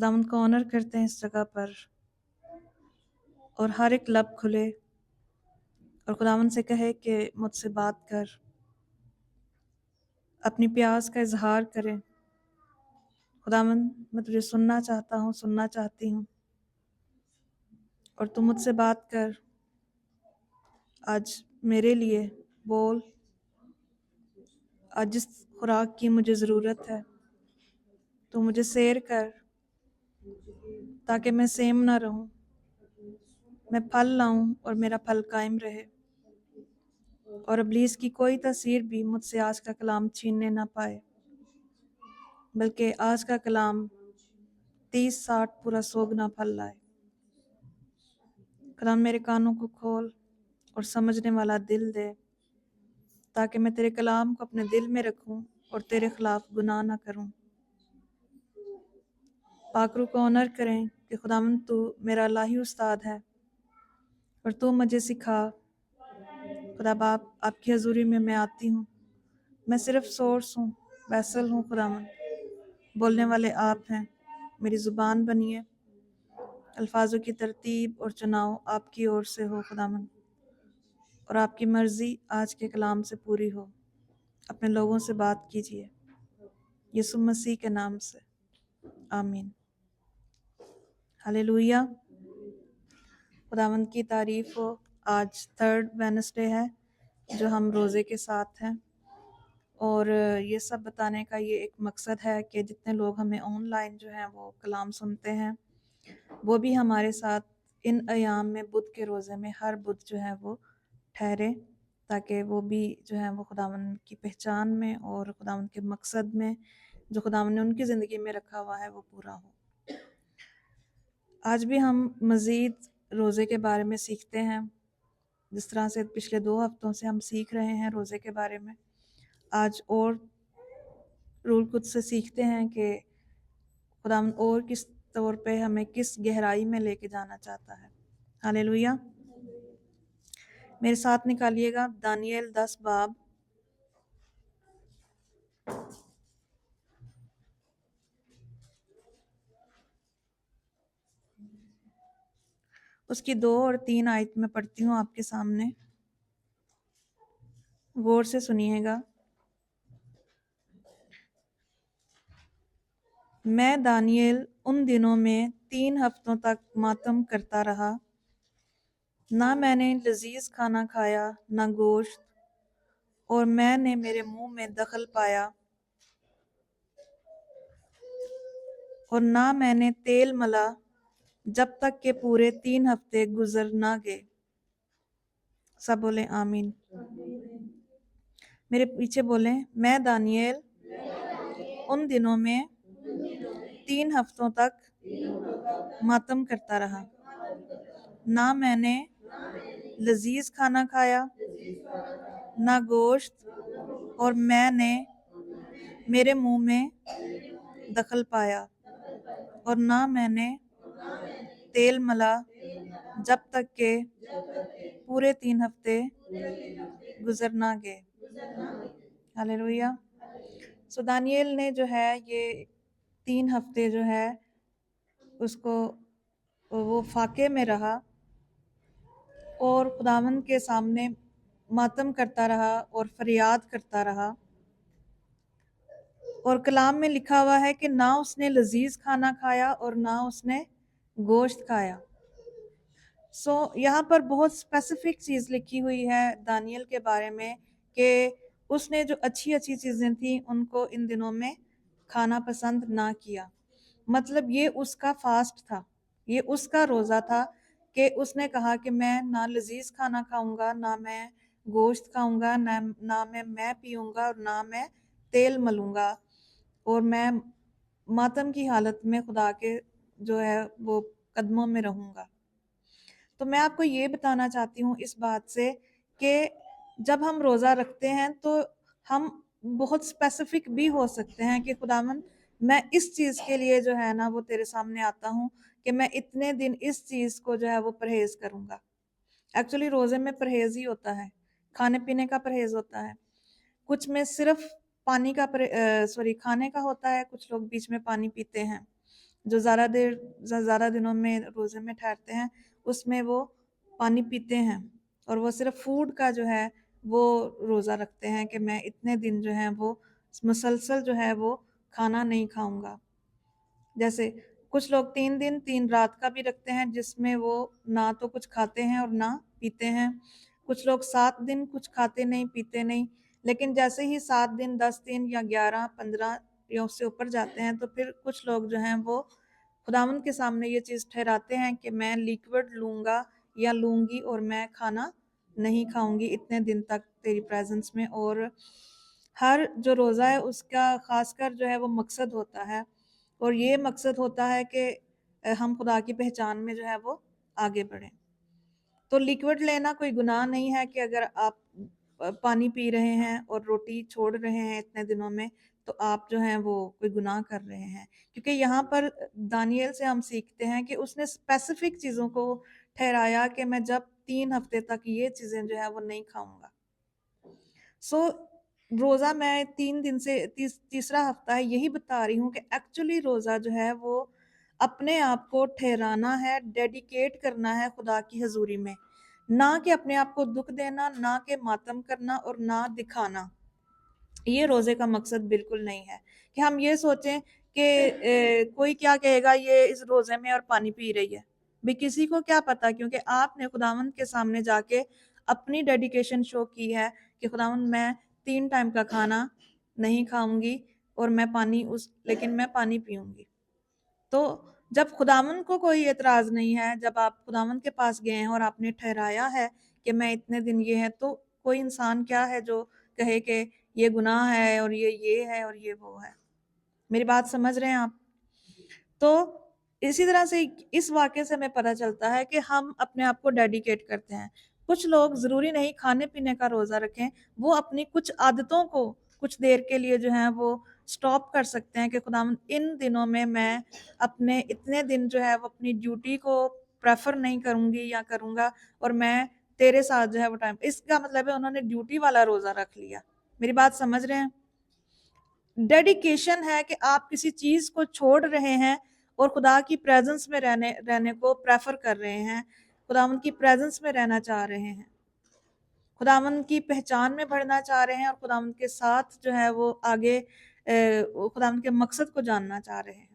खुदावंद को ऑनर करते हैं इस जगह पर, और हर एक लब खुले और खुदावंद से कहे कि मुझसे बात कर, अपनी प्यास का इजहार करें। खुदावंद, मैं तुझे सुनना चाहता हूँ, सुनना चाहती हूँ, और तू मुझसे बात कर। आज मेरे लिए बोल। आज जिस खुराक की मुझे ज़रूरत है तो मुझे शेयर कर, ताकि मैं सेम ना रहूं, मैं फल लाऊं और मेरा फल कायम रहे, और इब्लीस की कोई तासीर भी मुझसे आज का कलाम छीनने ना पाए, बल्कि आज का कलाम 30-60 पूरा 100 गुना फल लाए। कलाम मेरे कानों को खोल और समझने वाला दिल दे, ताकि मैं तेरे कलाम को अपने दिल में रखूं और तेरे खिलाफ गुनाह ना करूं। पाकरू को ऑनर करें कि खुदावंद तू मेरा इलाही उस्ताद है और तू मुझे सिखा। खुदा बाप, आपकी हजूरी में मैं आती हूँ। मैं सिर्फ सोर्स हूँ, वैसल हूँ। खुदावंद, बोलने वाले आप हैं। मेरी ज़ुबान बनिए, अल्फाजों की तरतीब और चुनाव आपकी ओर से हो खुदावंद, और आपकी मर्जी आज के कलाम से पूरी हो। अपने लोगों से बात कीजिए, यीशु मसीह के नाम से, आमीन। हालेलुया। खुदावंद की तारीफ हो। आज 3rd वेडनेसडे है जो हम रोज़े के साथ हैं, और ये सब बताने का ये एक मकसद है कि जितने लोग हमें ऑनलाइन जो है वो कलाम सुनते हैं, वो भी हमारे साथ इन अयाम में बुध के रोज़े में हर बुध जो है वो ठहरे, ताकि वो भी जो है वो खुदावंद की पहचान में और खुदावंद के मकसद में जो खुदावंद ने उनकी ज़िंदगी में रखा हुआ है वो पूरा हो। आज भी हम मज़ीद रोज़े के बारे में सीखते हैं, जिस तरह से पिछले 2 हफ्तों से हम सीख रहे हैं रोज़े के बारे में। आज और रूल कुछ से सीखते हैं कि खुदावंद और किस तौर पे हमें किस गहराई में लेके जाना चाहता है। हालेलुया। मेरे साथ निकालिएगा दानियल 10 बाब, उसकी 2 और 3 आयत में पढ़ती हूँ आपके सामने, गौर से सुनिएगा। मैं दानियल उन दिनों में 3 हफ्तों तक मातम करता रहा, ना मैंने लजीज खाना खाया ना गोश्त, और मैंने मेरे मुंह में दखल पाया, और ना मैंने तेल मला, जब तक के पूरे 3 हफ्ते गुजर ना गए। सब बोले आमीन। मेरे पीछे बोले, मैं दानियल उन दिनों में 3 हफ्तों तक मातम करता रहा, ना मैंने लजीज खाना खाया ना गोश्त, और मैंने मेरे मुंह में दखल पाया, और ना मैंने तेल मला, जब तक के पूरे 3 हफ्ते गुजर ना गए। हालेलुया। सो दानियल ने जो है ये 3 हफ्ते जो है उसको वो फाके में रहा और खुदावंद के सामने मातम करता रहा और फरियाद करता रहा। और कलाम में लिखा हुआ है कि ना उसने लजीज खाना खाया और ना उसने गोश्त खाया। यहाँ पर बहुत स्पेसिफिक चीज़ लिखी हुई है दानियल के बारे में कि उसने जो अच्छी अच्छी चीज़ें थी उनको इन दिनों में खाना पसंद ना किया। मतलब ये उसका फास्ट था, ये उसका रोज़ा था कि उसने कहा कि मैं ना लजीज खाना खाऊंगा, ना मैं गोश्त खाऊंगा, ना मैं पीऊंगा और ना मैं तेल मलूंगा, और मैं मातम की हालत में खुदा के जो है वो कदमों में रहूंगा। तो मैं आपको ये बताना चाहती हूँ इस बात से कि जब हम रोज़ा रखते हैं तो हम बहुत स्पेसिफिक भी हो सकते हैं कि खुदावन, मैं इस चीज़ के लिए जो है ना वो तेरे सामने आता हूँ कि मैं इतने दिन इस चीज़ को जो है वो परहेज करूँगा। एक्चुअली रोज़े में परहेज ही होता है, खाने पीने का परहेज होता है। कुछ में सिर्फ पानी का खाने का होता है, कुछ लोग बीच में पानी पीते हैं, जो ज़्यादा दिनों में रोज़े में ठहरते हैं, उसमें वो पानी पीते हैं और वो सिर्फ़ फूड का जो है वो रोज़ा रखते हैं कि मैं इतने दिन जो है वो मुसलसल जो है वो खाना नहीं खाऊँगा। जैसे कुछ लोग 3 दिन 3 रात का भी रखते हैं जिसमें वो ना तो कुछ खाते हैं और ना पीते हैं। कुछ लोग 7 दिन कुछ खाते नहीं, पीते नहीं, लेकिन जैसे ही 7 दिन, 10 दिन या 11, 15 या उससे ऊपर जाते हैं तो फिर कुछ लोग जो हैं वो खुदावंद के सामने ये चीज़ ठहराते हैं कि मैं लिक्विड लूँगा या लूँगी और मैं खाना नहीं खाऊँगी इतने दिन तक तेरी प्रेज़ेंस में। और हर जो रोज़ा है उसका ख़ासकर जो है वो मकसद होता है और ये मकसद होता है कि हम खुदा की पहचान में जो है वो आगे बढ़ें। तो लिक्विड लेना कोई गुनाह नहीं है कि अगर आप पानी पी रहे हैं और रोटी छोड़ रहे हैं इतने दिनों में, तो आप जो हैं वो कोई गुनाह कर रहे हैं। क्योंकि यहाँ पर दानियेल से हम सीखते हैं कि उसने स्पेसिफिक चीज़ों को ठहराया कि मैं जब 3 हफ्ते तक ये चीज़ें जो है वो नहीं खाऊँगा। सो रोज़ा मैं 3 दिन से तीसरा हफ्ता है यही बता रही हूँ कि एक्चुअली रोज़ा जो है वो अपने आप को ठहराना है, डेडिकेट करना है खुदा की हज़ूरी में। ना कि अपने आप को दुःख देना, ना कि मातम करना और ना दिखाना। ये रोज़े का मकसद बिल्कुल नहीं है कि हम ये सोचें कि कोई क्या कहेगा ये इस रोज़े में और पानी पी रही है। भई किसी को क्या पता, क्योंकि आपने खुदावंद के सामने जाके अपनी डेडिकेशन शो की है कि खुदावंद मैं 3 टाइम का खाना नहीं खाऊँगी और लेकिन मैं पानी पीऊँगी। तो जब खुदावंद को कोई एतराज़ नहीं है, जब आप खुदावंद के पास गए हैं और आपने ठहराया है कि मैं इतने दिन ये है, तो कोई इंसान क्या है जो कहे कि ये गुनाह है और ये है और ये वो है। मेरी बात समझ रहे हैं आप? तो इसी तरह से इस वाक़ये से हमें पता चलता है कि हम अपने आप को डेडिकेट करते हैं। कुछ लोग ज़रूरी नहीं खाने-पीने का रोज़ा रखें, वो अपनी कुछ आदतों को कुछ देर के लिए जो है वो स्टॉप कर सकते हैं कि खुदावंद इन दिनों में मैं अपने इतने दिन जो है वो अपनी ड्यूटी को प्रेफ़र नहीं करूँगी या करूँगा और मैं तेरे साथ जो है वो टाइम, इसका मतलब है उन्होंने ड्यूटी वाला रोज़ा रख लिया। मेरी बात समझ रहे हैं? डेडिकेशन है कि आप किसी चीज़ को छोड़ रहे हैं और खुदा की प्रेज़ेंस में रहने रहने को प्रेफ़र कर रहे हैं। खुदावंद की प्रेज़ेंस में रहना चाह रहे हैं। खुदावंद की पहचान में बढ़ना चाह रहे हैं और खुदावंद के साथ जो है वो आगे खुदावंद के मकसद को जानना चाह रहे हैं।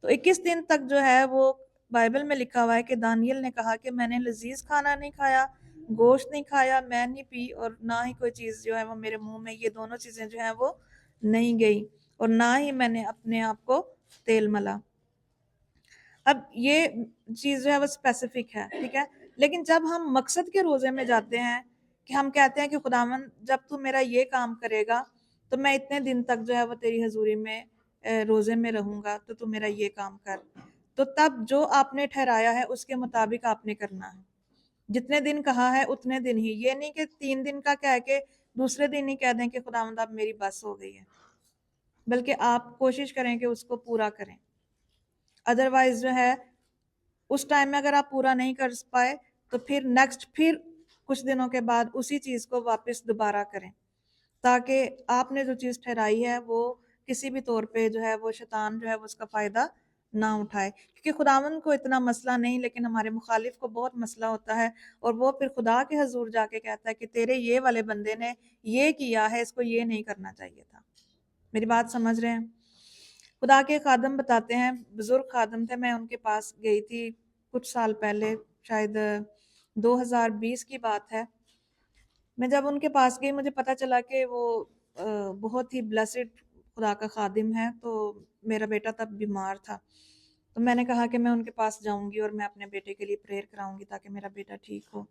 तो 21 दिन तक जो है वो बाइबल में लिखा हुआ है कि दानियल ने कहा कि मैंने लजीज खाना नहीं खाया, गोश्त नहीं खाया, मैं नहीं पी और ना ही कोई चीज़ जो है वो मेरे मुंह में, ये दोनों चीज़ें जो है वो नहीं गई और ना ही मैंने अपने आप को तेल मला। अब ये चीज़ जो है वो स्पेसिफिक है, ठीक है। लेकिन जब हम मकसद के रोज़े में जाते हैं कि हम कहते हैं कि खुदावन जब तू मेरा ये काम करेगा तो मैं इतने दिन तक जो है वो तेरी हजूरी में रोज़े में रहूँगा, तो तू मेरा ये काम कर। तो तब जो आपने ठहराया है उसके मुताबिक आपने करना है। जितने दिन कहा है उतने दिन ही, ये नहीं कि 3 दिन का कह के दूसरे दिन ही कह दें कि खुदावंद अब मेरी बस हो गई है, बल्कि आप कोशिश करें कि उसको पूरा करें। अदरवाइज जो है उस टाइम में अगर आप पूरा नहीं कर पाए तो फिर कुछ दिनों के बाद उसी चीज़ को वापस दोबारा करें, ताकि आपने जो चीज़ ठहराई है वो किसी भी तौर पे जो है वो शैतान जो है वो उसका फ़ायदा ना उठाए। क्योंकि खुदावंद को इतना मसला नहीं, लेकिन हमारे मुखालिफ को बहुत मसला होता है और वो फिर खुदा के हजूर जाके कहता है कि तेरे ये वाले बंदे ने ये किया है, इसको ये नहीं करना चाहिए था। मेरी बात समझ रहे हैं? खुदा के खादम बताते हैं, बुजुर्ग खादम थे, मैं उनके पास गई थी कुछ साल पहले, शायद 2020 की बात है। मैं जब उनके पास गई मुझे पता चला कि वो बहुत ही ब्लेसिड खुदा का खादिम है। तो मेरा बेटा तब बीमार था, तो मैंने कहा कि मैं उनके पास जाऊंगी और मैं अपने बेटे के लिए प्रेयर कराऊंगी ताकि मेरा बेटा ठीक हो।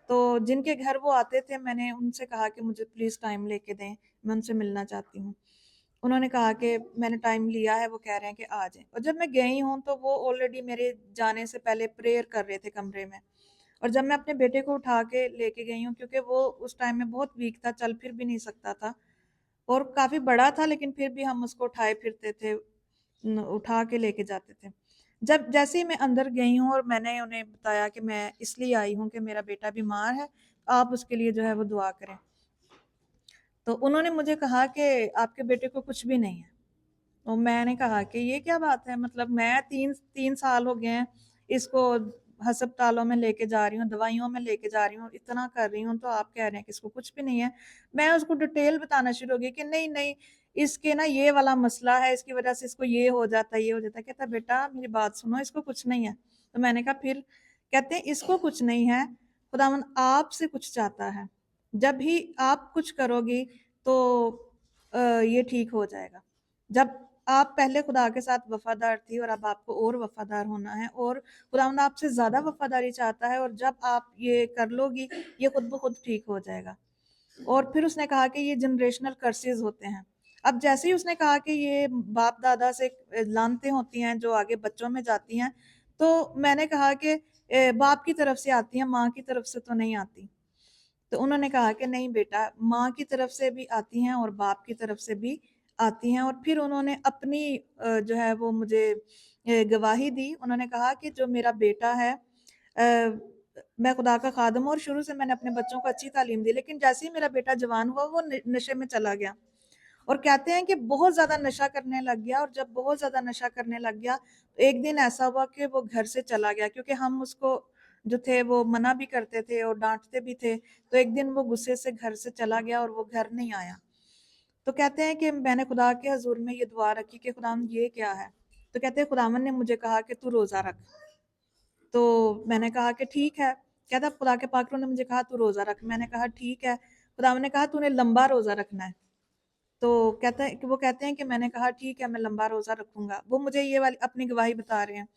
तो जिनके घर वो आते थे मैंने उनसे कहा कि मुझे प्लीज़ टाइम लेके दें, मैं उनसे मिलना चाहती हूँ। उन्होंने कहा कि मैंने टाइम लिया है, वो कह रहे हैं कि आ जाएँ। और जब मैं गई हूँ तो वो ऑलरेडी मेरे जाने से पहले प्रेयर कर रहे थे कमरे में। और जब मैं अपने बेटे को उठा के लेके गई हूँ, क्योंकि वो उस टाइम में बहुत वीक था, चल फिर भी नहीं सकता था और काफ़ी बड़ा था, लेकिन फिर भी हम उसको उठाए फिरते थे, उठा के लेके जाते थे। जब जैसे ही मैं अंदर गई हूँ और मैंने उन्हें बताया कि मैं इसलिए आई हूँ कि मेरा बेटा बीमार है, आप उसके लिए जो है वो दुआ करें। तो उन्होंने मुझे कहा कि आपके बेटे को कुछ भी नहीं है। तो मैंने कहा कि ये क्या बात है, मतलब मैं 3 साल हो गए हैं इसको अस्पतालों में लेके जा रही हूँ, दवाइयों में लेके जा रही हूँ, इतना कर रही हूँ, तो आप कह रहे हैं कि इसको कुछ भी नहीं है। मैं उसको डिटेल बताना शुरू हो गई कि नहीं, नहीं, इसके ना ये वाला मसला है, इसकी वजह से इसको ये हो जाता है, ये हो जाता है। कहता बेटा मेरी बात सुनो, इसको कुछ नहीं है। तो मैंने कहा फिर? कहते हैं इसको कुछ नहीं है, खुदावंद आपसे कुछ चाहता है, जब भी आप कुछ करोगी तो ये ठीक हो जाएगा। जब आप पहले खुदा के साथ वफादार थी और अब आपको और वफादार होना है, और खुदावंद आपसे ज्यादा वफादारी चाहता है, और जब आप ये कर लोगी ये खुद ब खुद ठीक हो जाएगा। और फिर उसने कहा कि ये जनरेशनल कर्सेस होते हैं। अब जैसे ही उसने कहा कि ये बाप दादा से लानतें होती हैं जो आगे बच्चों में जाती हैं, तो मैंने कहा कि बाप की तरफ से आती हैं, माँ की तरफ से तो नहीं आती। तो उन्होंने कहा कि नहीं बेटा, माँ की तरफ से भी आती हैं और बाप की तरफ से भी आती हैं। और फिर उन्होंने अपनी जो है वो मुझे गवाही दी। उन्होंने कहा कि जो मेरा बेटा है, मैं खुदा का खादम हूँ और शुरू से मैंने अपने बच्चों को अच्छी तालीम दी, लेकिन जैसे ही मेरा बेटा जवान हुआ वो नशे में चला गया। और कहते हैं कि बहुत ज्यादा नशा करने लग गया, और जब बहुत ज्यादा नशा करने लग गया तो एक दिन ऐसा हुआ कि वो घर से चला गया, क्योंकि हम उसको जो थे वो मना भी करते थे और डांटते भी थे। तो एक दिन वो गुस्से से घर से चला गया और वो घर नहीं आया। तो कहते हैं कि मैंने खुदा के हजूर में ये दुआ रखी कि खुदावंद ये क्या है। तो कहते हैं खुदावन ने मुझे कहा कि तू रोजा रख। तो मैंने कहा कि ठीक है। कहता खुदा के पाक ने मुझे कहा तू रोजा रख। मैंने कहा ठीक है। खुदावन ने कहा तूने लंबा रोजा रखना है। तो कहता है कि वो कहते हैं कि मैंने कहा ठीक है मैं लंबा रोजा रखूंगा। वो मुझे ये वाली अपनी गवाही बता रहे हैं।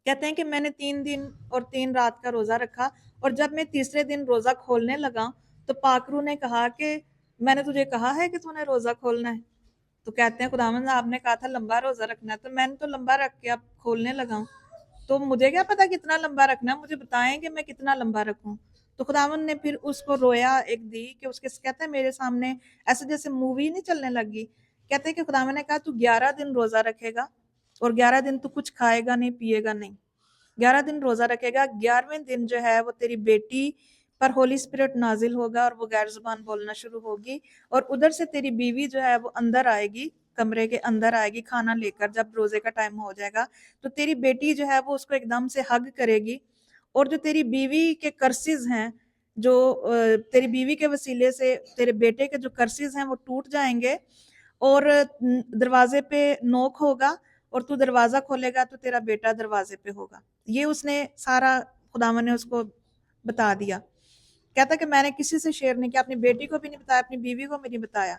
कहते हैं कि मैंने 3 दिन और 3 रात का रोजा रखा, और जब मैं तीसरे दिन रोजा खोलने लगा तो पाकरू ने कहा कि मैंने तुझे कहा है कि तूने रोजा खोलना है। तो कहते हैं खुदावंद आपने कहा था लंबा रोजा रखना है, तो मैंने तो लंबा रख के अब खोलने लगा हूँ। तो मुझे क्या पता कितना लंबा रखना है, मुझे बताएं कि मैं कितना लंबा रखूं। तो खुदावन ने फिर उसको रोया एक दी कि उसके कहते हैं मेरे सामने ऐसे जैसे मूवी नहीं चलने लगी। कहते हैं कि खुदावन ने कहा तू 11 दिन रोजा रखेगा और 11 दिन तू कुछ खाएगा नहीं पिएगा नहीं। 11 दिन रोजा रखेगा, 11वें दिन जो है वो तेरी बेटी पर होली स्पिरिट नाजिल होगा और वो गैर जुबान बोलना शुरू होगी। और उधर से तेरी बीवी जो है वो अंदर आएगी, कमरे के अंदर आएगी खाना लेकर, जब रोजे का टाइम हो जाएगा। तो तेरी बेटी जो है वो उसको एकदम से हग करेगी, और जो तेरी बीवी के कर्सेस हैं, जो तेरी बीवी के वसीले से तेरे बेटे के जो कर्सेस हैं वो टूट जाएंगे। और दरवाजे पे नोक होगा, और तू दरवाजा खोलेगा तो तेरा बेटा दरवाजे पे होगा। ये उसने सारा खुदावन ने उसको बता दिया। कहता कि मैंने किसी से शेयर नहीं किया, अपनी बेटी को भी नहीं बताया, अपनी बीवी को भी नहीं बताया।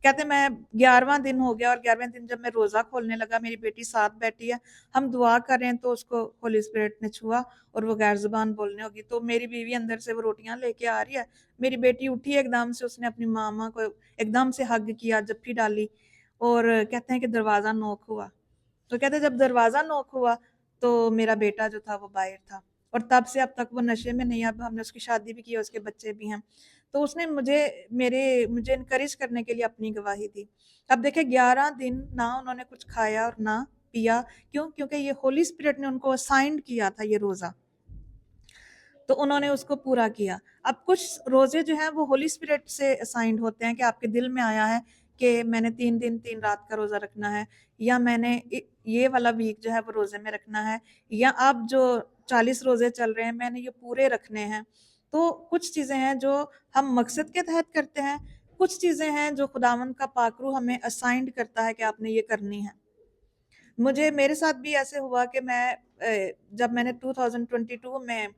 कहते मैं 11वां दिन हो गया, और 11वें दिन जब मैं रोजा खोलने लगा, मेरी बेटी साथ बैठी है, हम दुआ कर रहे हैं, तो उसको होली स्पिरिट ने छुआ और वो गैर जुबान बोलने होगी। तो मेरी बीवी अंदर से वो रोटियां लेके आ रही है, मेरी बेटी उठी एकदम से, उसने अपनी मामा को एकदम से हग किया, जप्फी डाली, और कहते हैं कि दरवाजा नोक हुआ। तो कहते जब दरवाजा नोक हुआ तो मेरा बेटा जो था वो बाहर था, और तब से अब तक वो नशे में नहीं। अब हमने उसकी शादी भी की, उसके बच्चे भी हैं। तो उसने मुझे इनकरेज करने के लिए अपनी गवाही दी। अब देखे 11 दिन ना उन्होंने कुछ खाया और ना पिया। क्यों? क्योंकि ये होली स्पिरिट ने उनको असाइंड किया था ये रोजा, तो उन्होंने उसको पूरा किया। अब कुछ रोजे जो हैं वो होली स्पिरिट से असाइंड होते हैं कि आपके दिल में आया है कि मैंने 3 दिन 3 रात का रोजा रखना है, या मैंने ये वाला वीक जो है वो रोजे में रखना है, या अब जो 40 रोजे चल रहे हैं मैंने ये पूरे रखने हैं। तो कुछ चीजें हैं जो हम मकसद के तहत करते हैं, कुछ चीजें हैं जो खुदावन का पाकरू हमें असाइंड करता है कि आपने ये करनी है। मेरे साथ भी ऐसे हुआ कि जब मैंने 2022 में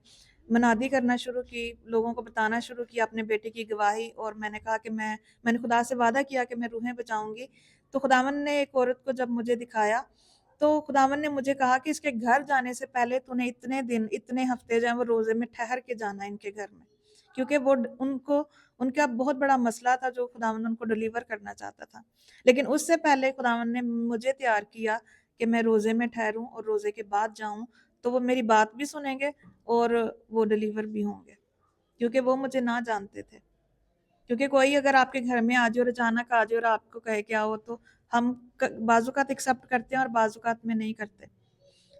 मनादी करना शुरू की, लोगों को बताना शुरू किया अपने बेटे की गवाही, और मैंने कहा कि मैंने खुदा से वादा किया कि मैं रूहें बचाऊंगी। तो खुदावन ने एक औरत को जब मुझे दिखाया, तो खुदावन ने मुझे कहा कि इसके घर जाने से पहले तूने इतने दिन इतने हफ्ते जो है वो रोजे में ठहर के जाना है इनके घर में, क्योंकि वो उनको उनका बहुत बड़ा मसला था जो खुदावन उनको डिलीवर करना चाहता था। लेकिन उससे पहले खुदावन ने मुझे तैयार किया कि मैं रोजे में ठहरूं और रोजे के बाद जाऊं, तो वो मेरी बात भी सुनेंगे और वो डिलीवर भी होंगे, क्योंकि वो मुझे ना जानते थे। क्योंकि कोई अगर आपके घर में आ जाए और अचानक आ जाए और आपको कहे कि आओ, तो हम बाजुकात एक्सेप्ट करते हैं और बाजुकात में नहीं करते।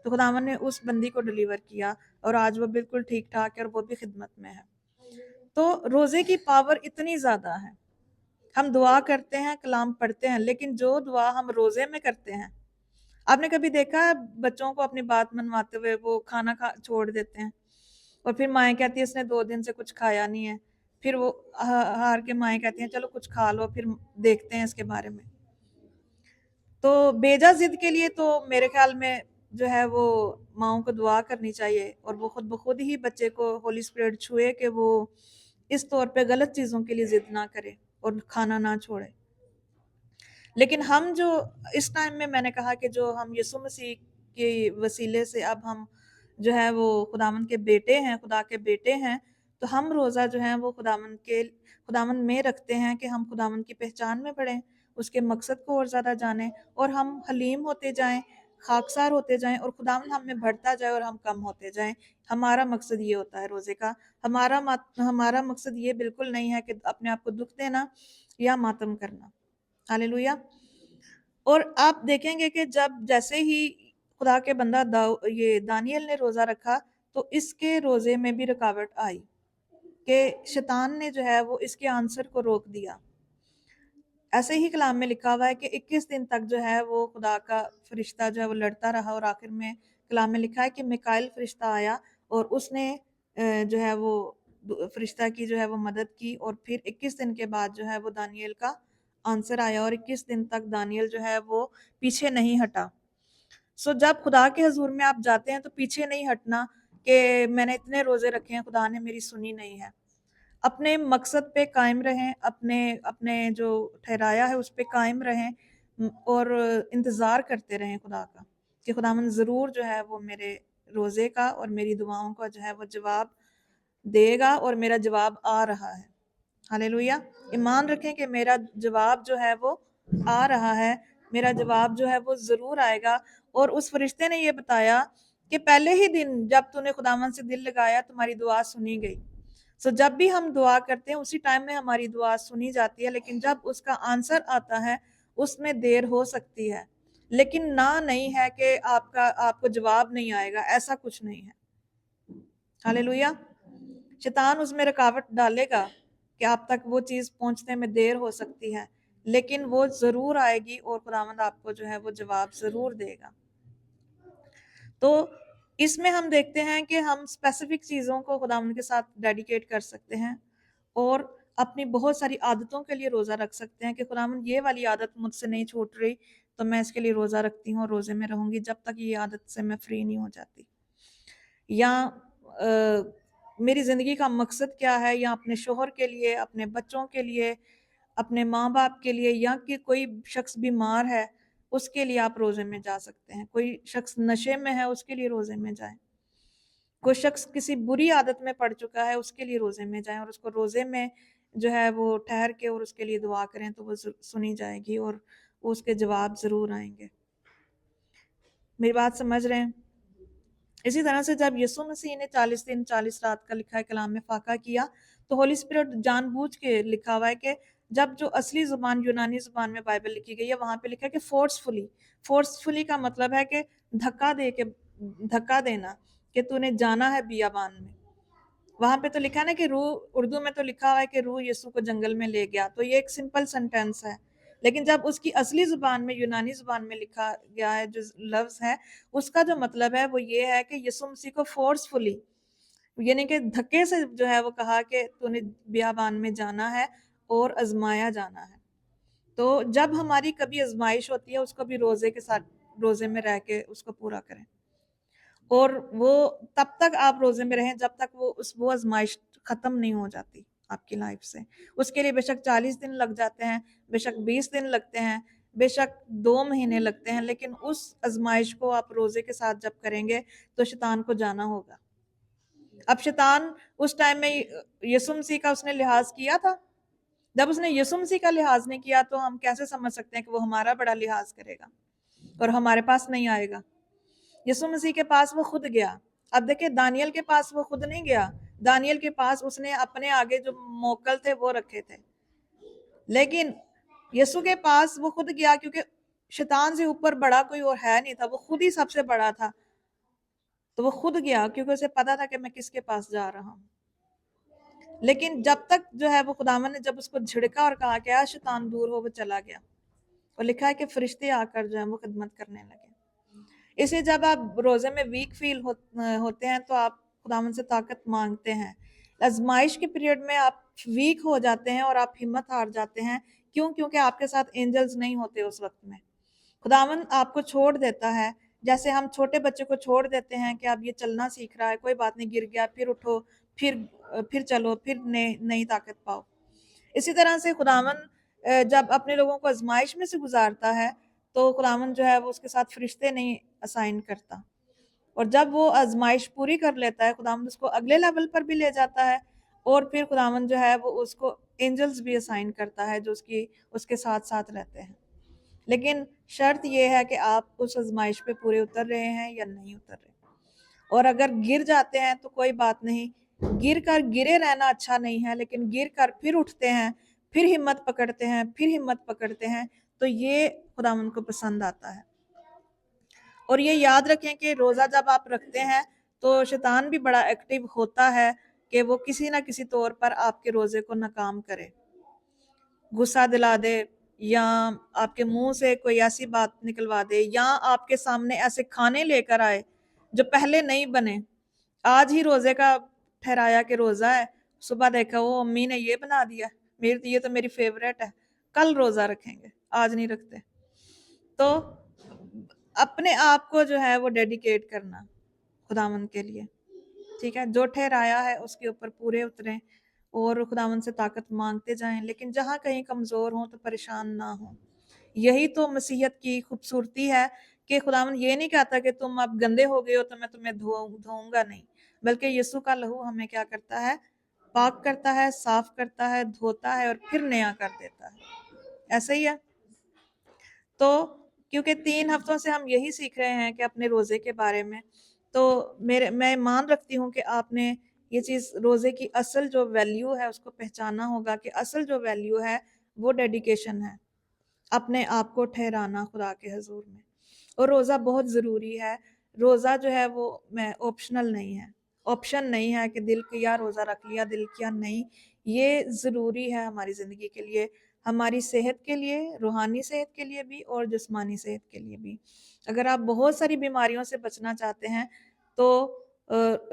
तो खुदावन ने उस बंदी को डिलीवर किया, और आज वो बिल्कुल ठीक ठाक है और वो भी खिदमत में है। तो रोजे की पावर इतनी ज्यादा है ہم دعا کرتے ہیں، کلام پڑھتے ہیں، لیکن جو دعا ہم روزے میں کرتے ہیں، آپ نے کبھی دیکھا ہے بچوں کو اپنی بات منواتے ہوئے وہ کھانا چھوڑ دیتے ہیں، اور پھر مائیں کہتی ہیں اس نے 2 دن سے کچھ کھایا نہیں ہے، پھر وہ ہار کے مائیں کہتی ہیں چلو کچھ کھا لو، پھر دیکھتے ہیں اس کے بارے میں۔ تو بیجا ضد کے لیے تو میرے خیال میں جو ہے وہ ماؤں کو دعا کرنی چاہیے، اور وہ خود بخود ہی بچے کو ہولی اسپرٹ چھوئے کہ وہ اس طور پہ غلط چیزوں کے لیے ضد نہ کرے اور کھانا نہ چھوڑے۔ لیکن ہم جو اس ٹائم میں نے کہا کہ جو ہم یسوع مسیح کے وسیلے سے اب ہم جو ہے وہ خداوند کے بیٹے ہیں، خدا کے بیٹے ہیں، تو ہم روزہ جو ہے وہ خداوند میں رکھتے ہیں کہ ہم خداوند کی پہچان میں بڑھیں، اس کے مقصد کو اور زیادہ جانیں، اور ہم حلیم ہوتے جائیں، خاکسار ہوتے جائیں، اور خداوند ہم میں بڑھتا جائے اور ہم کم ہوتے جائیں۔ ہمارا مقصد یہ ہوتا ہے روزے کا۔ ہمارا مقصد یہ بالکل نہیں ہے کہ اپنے آپ کو دکھ دینا یا ماتم کرنا۔ ہاللویا۔ اور آپ دیکھیں گے کہ جب جیسے ہی خدا کے بندہ یہ دانیل نے روزہ رکھا تو اس کے روزے میں بھی رکاوٹ آئی کہ شیطان نے جو ہے وہ اس کے آنسر کو روک دیا۔ ایسے ہی کلام میں لکھا ہوا ہے کہ 21 دن تک جو ہے وہ خدا کا فرشتہ جو ہے وہ لڑتا رہا، اور آخر میں کلام میں لکھا ہے کہ میکائل فرشتہ آیا اور اس نے جو ہے وہ فرشتہ کی جو ہے وہ مدد کی، اور پھر 21 دن کے بعد جو ہے وہ دانیل کا آنسر آیا، اور 21 دن تک دانیل جو ہے وہ پیچھے نہیں ہٹا۔ جب خدا کے حضور میں آپ جاتے ہیں تو پیچھے نہیں ہٹنا کہ میں نے اتنے روزے رکھے ہیں، خدا نے میری سنی نہیں ہے۔ اپنے مقصد پہ قائم رہیں، اپنے جو ٹھہرایا ہے اس پہ قائم رہیں، اور انتظار کرتے رہیں خدا کا کہ خداوند ضرور جو ہے وہ میرے روزے کا اور میری دعاؤں کا جو ہے وہ جواب دے گا، اور میرا جواب آ رہا ہے۔ ہاللویا۔ ایمان رکھیں کہ میرا جواب جو ہے وہ آ رہا ہے، میرا جواب جو ہے وہ ضرور آئے گا۔ اور اس فرشتے نے یہ بتایا کہ پہلے ہی دن جب تو نے خداوند سے دل لگایا تمہاری دعا سنی گئی۔ جب بھی ہم دعا کرتے ہیں اسی ٹائم میں ہماری دعا سنی جاتی ہے، لیکن جب اس کا آنسر آتا ہے اس میں دیر ہو سکتی ہے، لیکن نہ نہیں ہے کہ آپ کو جواب نہیں آئے گا، ایسا کچھ نہیں ہے۔ ہاللویا۔ شیطان اس میں رکاوٹ ڈالے گا کہ آپ تک وہ چیز پہنچنے میں دیر ہو سکتی ہے، لیکن وہ ضرور آئے گی، اور خداوند آپ کو جو ہے وہ جواب ضرور دے گا۔ تو اس میں ہم دیکھتے ہیں کہ ہم اسپیسیفک چیزوں کو خداوند کے ساتھ ڈیڈیکیٹ کر سکتے ہیں، اور اپنی بہت ساری عادتوں کے لیے روزہ رکھ سکتے ہیں کہ خداوند یہ والی عادت مجھ سے نہیں چھوٹ رہی تو میں اس کے لیے روزہ رکھتی ہوں اور روزے میں رہوں گی جب تک یہ عادت سے میں فری نہیں ہو جاتی۔ یا میری زندگی کا مقصد کیا ہے، یا اپنے شوہر کے لیے، اپنے بچوں کے لیے، اپنے ماں باپ کے لیے، یا کہ کوئی شخص بیمار ہے اس کے لیے آپ روزے میں جا سکتے ہیں۔ کوئی شخص نشے میں ہے اس کے لیے روزے میں جائیں۔ کوئی شخص کسی بری عادت میں پڑ چکا ہے اس کے لیے روزے میں جائیں، اور اس کو روزے میں جو ہے وہ ٹھہر کے اور اس کے لیے دعا کریں تو وہ سنی جائے گی، اور اس کے جواب ضرور آئیں گے۔ میری بات سمجھ رہے ہیں؟ اسی طرح سے جب یسوع مسیح نے 40 دن 40 رات کا لکھا ہے کلام میں فاقہ کیا، تو ہولی اسپرٹ جان بوجھ کے لکھا ہوا ہے کہ جب جو اصلی زبان یونانی زبان میں بائبل لکھی گئی ہے وہاں پہ لکھا ہے کہ فورسفلی کا مطلب ہے کہ دھکا دینا، کہ تو نے جانا ہے بیابان میں۔ وہاں پہ تو لکھا نا کہ روح، اردو میں تو لکھا ہوا ہے کہ روح یسوع کو جنگل میں لے گیا، تو یہ ایک سمپل سنٹینس ہے، لیکن جب اس کی اصلی زبان میں یونانی زبان میں لکھا گیا ہے جو لفظ ہے، اس کا جو مطلب ہے وہ یہ ہے کہ یسوع مسیح کو فورسفلی، یعنی کہ دھکے سے جو ہے وہ کہا کہ تو نے بیابان میں جانا ہے اور آزمایا جانا ہے۔ تو جب ہماری کبھی آزمائش ہوتی ہے اس کو بھی روزے کے ساتھ، روزے میں رہ کے اس کو پورا کریں، اور وہ تب تک آپ روزے میں رہیں جب تک وہ آزمائش ختم نہیں ہو جاتی آپ کی لائف سے۔ اس کے لیے بے شک 40 دن لگ جاتے ہیں، بے شک 20 دن لگتے ہیں، بے شک 2 مہینے لگتے ہیں، لیکن اس آزمائش کو آپ روزے کے ساتھ جب کریں گے تو شیطان کو جانا ہوگا۔ اب شیطان اس ٹائم میں یسوع مسیح کا اس نے لحاظ کیا تھا؟ جب اس نے یسوع مسیح کا لحاظ نہیں کیا تو ہم کیسے سمجھ سکتے ہیں کہ وہ ہمارا بڑا لحاظ کرے گا اور ہمارے پاس نہیں آئے گا؟ یسوع مسیح کے پاس وہ خود گیا۔ اب دیکھیں دانیل کے پاس وہ خود نہیں گیا، دانیل کے پاس اس نے اپنے آگے جو موکل تھے وہ رکھے تھے، لیکن یسوع کے پاس وہ خود گیا کیونکہ شیطان سے اوپر بڑا کوئی اور ہے نہیں تھا، وہ خود ہی سب سے بڑا تھا، تو وہ خود گیا کیونکہ اسے پتا تھا کہ میں کس کے پاس جا رہا ہوں۔ لیکن جب تک جو ہے وہ خداوند نے جب اس کو جھڑکا اور کہا کہ شیطان دور ہو، وہ چلا گیا، اور لکھا ہے کہ فرشتے آ کر جو ہے وہ خدمت کرنے لگے۔ اس لیے جب آپ روزے میں ویک فیل ہوتے ہیں تو آپ خداوند سے طاقت مانگتے ہیں۔ آزمائش کے پیریڈ میں آپ ویک ہو جاتے ہیں اور آپ ہمت ہار جاتے ہیں، کیونکہ آپ کے ساتھ اینجلز نہیں ہوتے اس وقت میں۔ خداوند آپ کو چھوڑ دیتا ہے، جیسے ہم چھوٹے بچے کو چھوڑ دیتے ہیں کہ اب یہ چلنا سیکھ رہا ہے، کوئی بات نہیں، گر گیا پھر اٹھو، پھر چلو، پھر نئی طاقت پاؤ۔ اسی طرح سے خداوند جب اپنے لوگوں کو آزمائش میں سے گزارتا ہے تو خداوند جو ہے وہ اس کے ساتھ فرشتے نہیں اسائن کرتا، اور جب وہ آزمائش پوری کر لیتا ہے خداوند اس کو اگلے لیول پر بھی لے جاتا ہے، اور پھر خداوند جو ہے وہ اس کو اینجلز بھی اسائن کرتا ہے جو اس کے ساتھ ساتھ رہتے ہیں۔ لیکن شرط یہ ہے کہ آپ اس آزمائش پہ پورے اتر رہے ہیں یا نہیں اتر رہے، اور اگر گر جاتے ہیں تو کوئی بات نہیں، گرے رہنا اچھا نہیں ہے، لیکن گر کر پھر اٹھتے ہیں، پھر ہمت پکڑتے ہیں تو یہ خداوند کو پسند آتا ہے۔ اور یہ یاد رکھیں کہ روزہ جب آپ رکھتے ہیں تو شیطان بھی بڑا ایکٹیو ہوتا ہے کہ وہ کسی نہ کسی طور پر آپ کے روزے کو ناکام کرے، غصہ دلا دے، یا آپ کے منہ سے کوئی ایسی بات نکلوا دے، یا آپ کے سامنے ایسے کھانے لے کر آئے جو پہلے نہیں بنے۔ آج ہی روزے کا ٹھہرایا کہ روزہ ہے، صبح دیکھا وہ امی نے یہ بنا دیا، یہ تو میری فیوریٹ ہے، کل روزہ رکھیں گے، آج نہیں رکھتے۔ تو اپنے آپ کو جو ہے وہ ڈیڈیکیٹ کرنا خداوند کے لیے، ٹھیک ہے، جو ٹھہرایا ہے اس کے اوپر پورے اتریں اور خداوند سے طاقت مانگتے جائیں، لیکن جہاں کہیں کمزور ہوں تو پریشان نہ ہوں۔ یہی تو مسیحیت کی خوبصورتی ہے کہ خداوند یہ نہیں کہتا کہ تم اب گندے ہو گئے ہو تو میں تمہیں دھوؤں گا، نہیں، بلکہ یسوع کا لہو ہمیں کیا کرتا ہے؟ پاک کرتا ہے، صاف کرتا ہے، دھوتا ہے اور پھر نیا کر دیتا ہے۔ ایسا ہی ہے۔ تو کیونکہ 3 ہفتوں سے ہم یہی سیکھ رہے ہیں کہ اپنے روزے کے بارے میں، تو میں مان رکھتی ہوں کہ آپ نے یہ چیز روزے کی اصل جو ویلیو ہے اس کو پہچانا ہوگا، کہ اصل جو ویلیو ہے وہ ڈیڈیکیشن ہے، اپنے آپ کو ٹھہرانا خدا کے حضور میں۔ اور روزہ بہت ضروری ہے، روزہ جو ہے وہ آپشنل نہیں ہے، آپشن نہیں ہے کہ دل کیا روزہ رکھ لیا، دل کیا نہیں، یہ ضروری ہے ہماری زندگی کے لیے، ہماری صحت کے لیے، روحانی صحت کے لیے بھی اور جسمانی صحت کے لیے بھی۔ اگر آپ بہت ساری بیماریوں سے بچنا چاہتے ہیں تو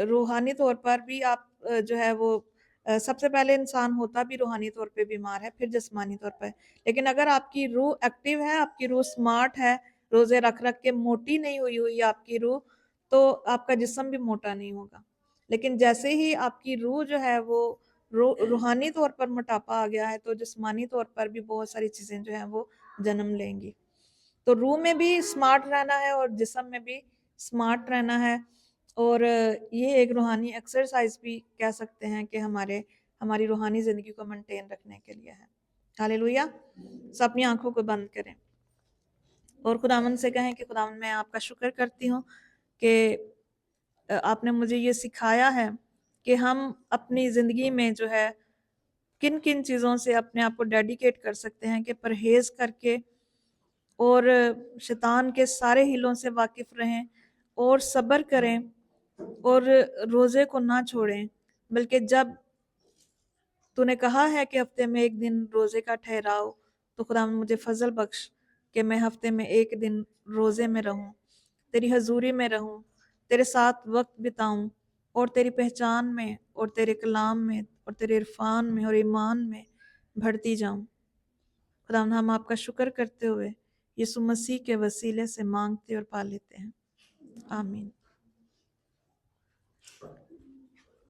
روحانی طور پر بھی آپ جو ہے وہ سب سے پہلے انسان ہوتا بھی روحانی طور پہ بیمار ہے، پھر جسمانی طور پہ، لیکن اگر آپ کی روح ایکٹیو ہے، آپ کی روح سمارٹ ہے، روزے رکھ کے موٹی نہیں ہوئی آپ کی روح، تو آپ کا جسم بھی موٹا نہیں ہوگا۔ لیکن جیسے ہی آپ کی روح جو ہے وہ روحانی طور پر موٹاپا آ گیا ہے تو جسمانی طور پر بھی بہت ساری چیزیں جو ہیں وہ جنم لیں گی۔ تو روح میں بھی سمارٹ رہنا ہے اور جسم میں بھی سمارٹ رہنا ہے، اور یہ ایک روحانی ایکسرسائز بھی کہہ سکتے ہیں کہ ہماری روحانی زندگی کو مینٹین رکھنے کے لیے ہے۔ ہاللیلویہ۔ سب اپنی آنکھوں کو بند کریں اور خداوند سے کہیں کہ خداوند میں آپ کا شکر کرتی ہوں کہ آپ نے مجھے یہ سکھایا ہے کہ ہم اپنی زندگی میں جو ہے کن کن چیزوں سے اپنے آپ کو ڈیڈیکیٹ کر سکتے ہیں، کہ پرہیز کر کے اور شیطان کے سارے ہیلوں سے واقف رہیں اور صبر کریں اور روزے کو نہ چھوڑیں، بلکہ جب تو نے کہا ہے کہ ہفتے میں 1 دن روزے کا ٹھہراؤ، تو خداوند مجھے فضل بخش کہ میں ہفتے میں 1 دن روزے میں رہوں، تیری حضوری میں رہوں، تیرے ساتھ وقت بتاؤں اور تیری پہچان میں اور تیرے کلام میں اور تیرے عرفان میں اور ایمان میں بڑھتی جاؤں۔ خداوند ہم آپ کا شکر کرتے ہوئے یسوع مسیح کے وسیلے سے مانگتے اور پا لیتے ہیں، آمین۔